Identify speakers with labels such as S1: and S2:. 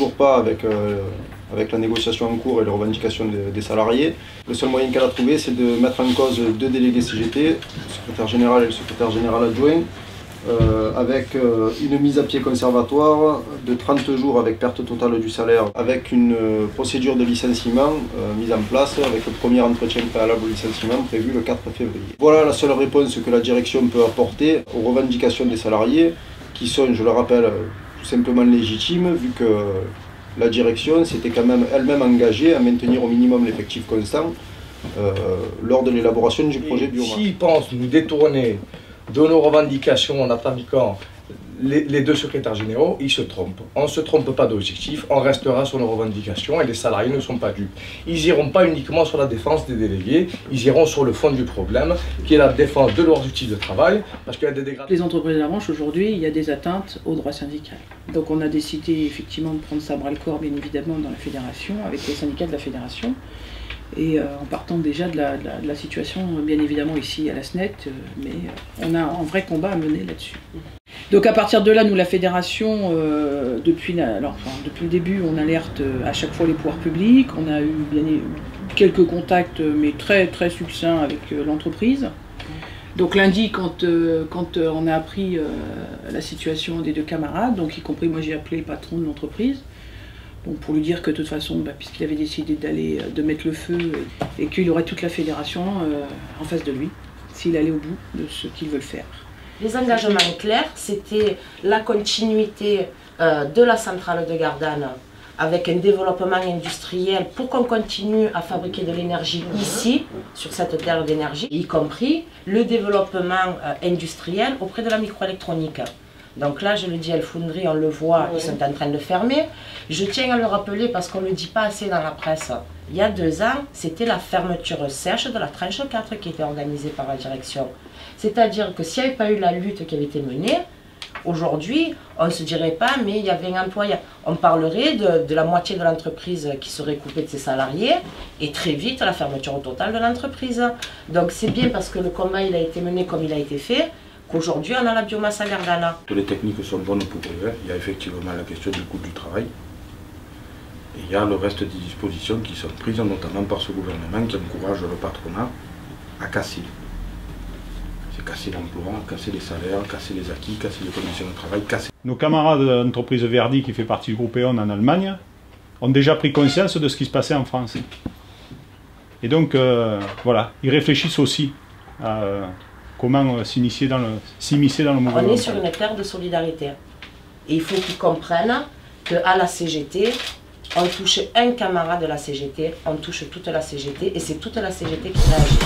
S1: toujours pas avec la négociation en cours et les revendications des salariés. Le seul moyen qu'elle a trouvé, c'est de mettre en cause 2 délégués CGT, le secrétaire général et le secrétaire général adjoint, avec une mise à pied conservatoire de 30 jours avec perte totale du salaire, avec une procédure de licenciement mise en place, avec le premier entretien préalable au licenciement prévu le 4 février. Voilà la seule réponse que la direction peut apporter aux revendications des salariés, qui sont, je le rappelle, tout simplement légitimes, vu que la direction s'était quand même elle-même engagée à maintenir au minimum l'effectif constant lors de l'élaboration du projet biomasse.
S2: S'ils pensent nous détourner de nos revendications en attaquant les 2 secrétaires généraux, ils se trompent. On ne se trompe pas d'objectif, on restera sur nos revendications et les salariés ne sont pas dupes. Ils n'iront pas uniquement sur la défense des délégués, ils iront sur le fond du problème, qui est la défense de leurs outils de travail, parce qu'il y a des dégradations.
S3: Les entreprises de la branche, aujourd'hui, il y a des atteintes aux droits syndicaux. Donc on a décidé effectivement de prendre ça à bras-le-corps, bien évidemment, dans la fédération, avec les syndicats de la fédération. Et en partant déjà de la situation, bien évidemment, ici à la SNET, mais on a un vrai combat à mener là-dessus. Donc à partir de là, nous, la fédération, depuis le début, on alerte à chaque fois les pouvoirs publics. On a eu quelques contacts, mais très très succincts avec l'entreprise. Donc lundi, quand on a appris la situation des 2 camarades, donc y compris moi j'ai appelé le patron de l'entreprise, bon, pour lui dire que de toute façon, puisqu'il avait décidé de mettre le feu et qu'il aurait toute la fédération en face de lui, s'il allait au bout de ce qu'ils veulent faire.
S4: Les engagements clairs, c'était la continuité de la centrale de Gardanne avec un développement industriel pour qu'on continue à fabriquer de l'énergie ici, sur cette terre d'énergie, y compris le développement industriel auprès de la microélectronique. Donc là, je le dis, El Foundry, on le voit, ils sont en train de fermer. Je tiens à le rappeler parce qu'on ne le dit pas assez dans la presse. Il y a 2 ans, c'était la fermeture sèche de la tranche 4 qui était organisée par la direction. C'est-à-dire que s'il n'y avait pas eu la lutte qui avait été menée, aujourd'hui, on ne se dirait pas, mais il y avait un employé. On parlerait de la moitié de l'entreprise qui serait coupée de ses salariés et très vite la fermeture totale de l'entreprise. Donc c'est bien parce que le combat il a été mené comme il a été fait, qu'aujourd'hui on a la biomasse à Gardanne.
S5: Toutes les techniques sont bonnes pour eux. Il y a effectivement la question du coût du travail. Et il y a le reste des dispositions qui sont prises, notamment par ce gouvernement qui encourage le patronat à casser. C'est casser l'emploi, casser les salaires, casser les acquis, casser les conditions de travail, casser...
S6: Nos camarades de l'entreprise Verdi, qui fait partie du groupe E.ON en Allemagne, ont déjà pris conscience de ce qui se passait en France. Et donc, voilà, ils réfléchissent aussi à comment s'immiscer dans le mouvement.
S4: On est sur une terre de solidarité. Et il faut qu'ils comprennent qu'à la CGT, on touche un camarade de la CGT, on touche toute la CGT, et c'est toute la CGT qui réagit.